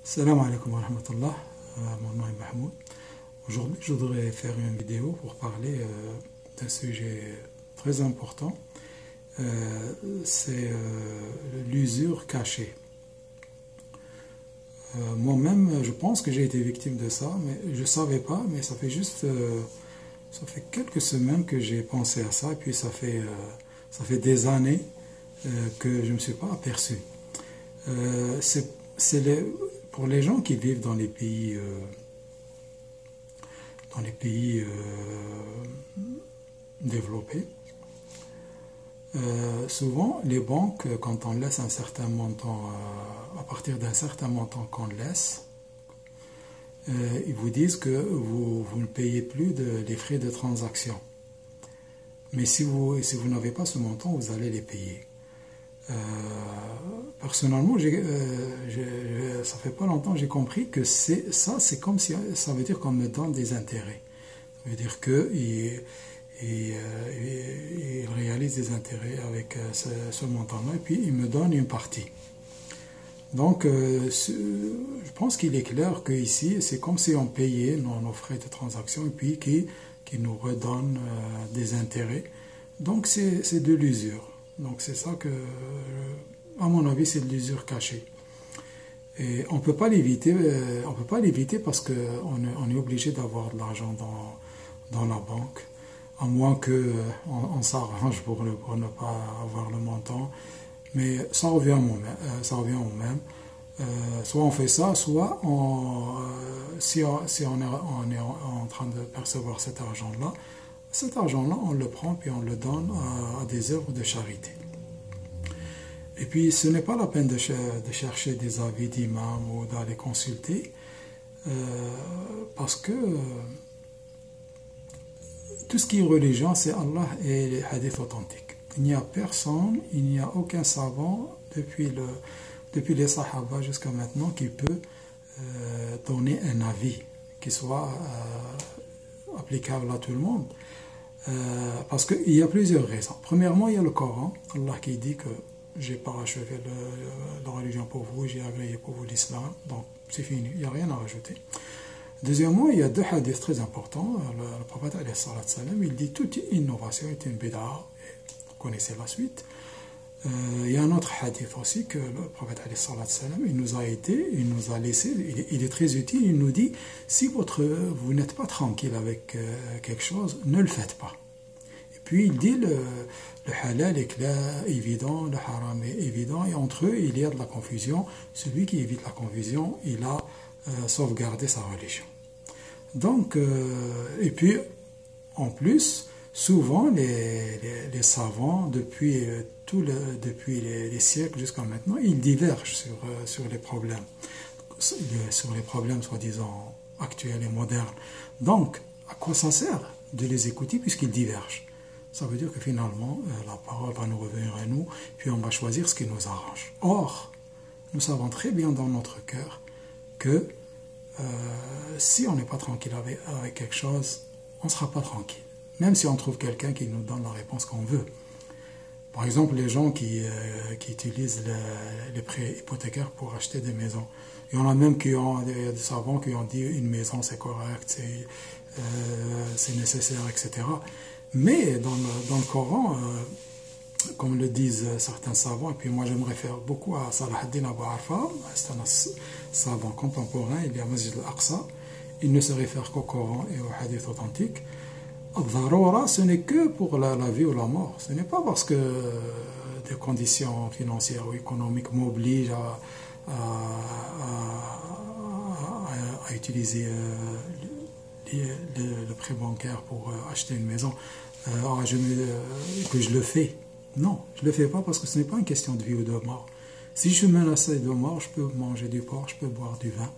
Salam alaikum wa rahmatullah, mon nom est Mahmoud. Aujourd'hui, je voudrais faire une vidéo pour parler d'un sujet très important. C'est l'usure cachée. Moi-même, je pense que j'ai été victime de ça, mais je ne savais pas, mais ça fait quelques semaines que j'ai pensé à ça, et puis ça fait des années que je ne me suis pas aperçu. Pour les gens qui vivent dans les pays développés, souvent les banques, quand on laisse un certain montant, à partir d'un certain montant qu'on laisse, ils vous disent que vous ne payez plus les frais de transaction. Mais si vous n'avez pas ce montant, vous allez les payer. Personnellement, ça fait pas longtemps que j'ai compris que c'est comme si ça veut dire qu'on me donne des intérêts. Ça veut dire qu'il réalise des intérêts avec ce montant-là et puis il me donne une partie. Donc, je pense qu'il est clair qu'ici, c'est comme si on payait nos frais de transaction et puis qu'il nous redonne des intérêts. Donc, c'est de l'usure. Donc c'est ça que, à mon avis, c'est de l'usure cachée. Et on ne peut pas l'éviter, parce qu'on est obligé d'avoir de l'argent dans la banque, à moins qu'on s'arrange pour ne pas avoir le montant. Mais ça revient au même. Soit on fait ça, soit si on est en train de percevoir cet argent-là, on le prend puis on le donne à des œuvres de charité. Et puis, ce n'est pas la peine de chercher des avis d'imams ou d'aller consulter, parce que tout ce qui est religion, c'est Allah et les hadiths authentiques. Il n'y a personne, il n'y a aucun savant depuis les Sahaba jusqu'à maintenant qui peut donner un avis qui soit applicable à tout le monde. Parce qu'il y a plusieurs raisons. Premièrement, il y a le Coran, Allah qui dit que j'ai parachevé la religion pour vous, j'ai agréé pour vous l'islam, donc c'est fini, il n'y a rien à rajouter. Deuxièmement, il y a deux hadiths très importants. Le prophète alayhi salatu salam, il dit toute innovation est une bid'a. Vous connaissez la suite. Il y a un autre hadith aussi que le prophète alayhi salatu salam, il nous a aidé, il nous a laissé, il est très utile, il nous dit si vous n'êtes pas tranquille avec quelque chose, ne le faites pas. Et puis il dit le halal est clair, évident, le haram est évident, et entre eux il y a de la confusion. Celui qui évite la confusion, il a sauvegardé sa religion. Donc, et puis en plus, souvent les savants, depuis les siècles jusqu'à maintenant, ils divergent sur les problèmes, soi-disant actuels et modernes. Donc, à quoi ça sert de les écouter puisqu'ils divergent? Ça veut dire que finalement, la parole va nous revenir à nous, puis on va choisir ce qui nous arrange. Or, nous savons très bien dans notre cœur que si on n'est pas tranquille avec quelque chose, on ne sera pas tranquille. Même si on trouve quelqu'un qui nous donne la réponse qu'on veut. Par exemple, les gens qui utilisent les prêts hypothécaires pour acheter des maisons. Il y en a même il y a des savants qui ont dit une maison c'est correct, c'est nécessaire, etc. Mais dans le Coran, comme le disent certains savants, et puis moi je me réfère beaucoup à Salah ad-Din Abu Arfa, c'est un savant contemporain, il est à Masjid al-Aqsa, il ne se réfère qu'au Coran et aux hadiths authentiques. Al-Dharura, ce n'est que pour la vie ou la mort. Ce n'est pas parce que des conditions financières ou économiques m'obligent à utiliser le prêt bancaire pour acheter une maison, que je le fais. Non, je ne le fais pas parce que ce n'est pas une question de vie ou de mort. Si je suis menacé de mort, je peux manger du porc, je peux boire du vin.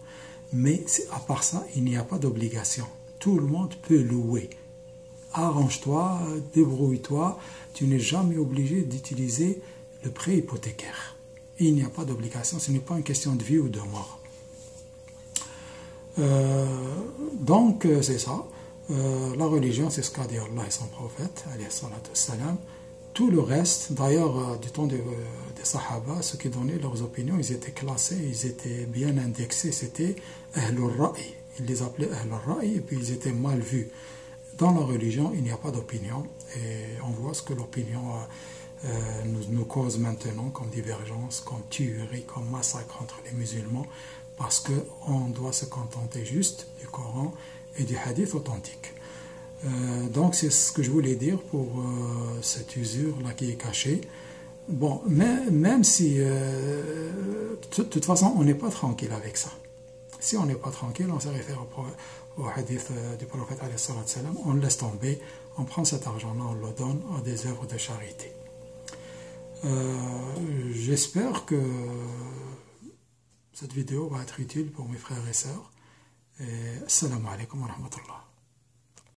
Mais à part ça, il n'y a pas d'obligation. Tout le monde peut louer. Arrange-toi, débrouille-toi, tu n'es jamais obligé d'utiliser le prêt hypothécaire. Il n'y a pas d'obligation, ce n'est pas une question de vie ou de mort. Donc, c'est ça. La religion, c'est ce qu'a dit Allah et son prophète, alayhi salatu salam. tout le reste, d'ailleurs, du temps des Sahaba, ceux qui donnaient leurs opinions, ils étaient classés, ils étaient bien indexés, c'était Ahlul Ra'i. Ils les appelaient Ahlul Ra'i, et puis ils étaient mal vus. Dans la religion, il n'y a pas d'opinion, et on voit ce que l'opinion nous cause maintenant comme divergence, comme tuerie, comme massacre entre les musulmans, parce qu'on doit se contenter juste du Coran et du hadith authentique. Donc c'est ce que je voulais dire pour cette usure-là qui est cachée. Bon, mais, même si, de toute façon, on n'est pas tranquille avec ça. Si on n'est pas tranquille, on se réfère au hadith du prophète, on laisse tomber, on prend cet argent-là, on le donne à des œuvres de charité. J'espère que cette vidéo va être utile pour mes frères et sœurs. Assalamu alaikum wa rahmatullah.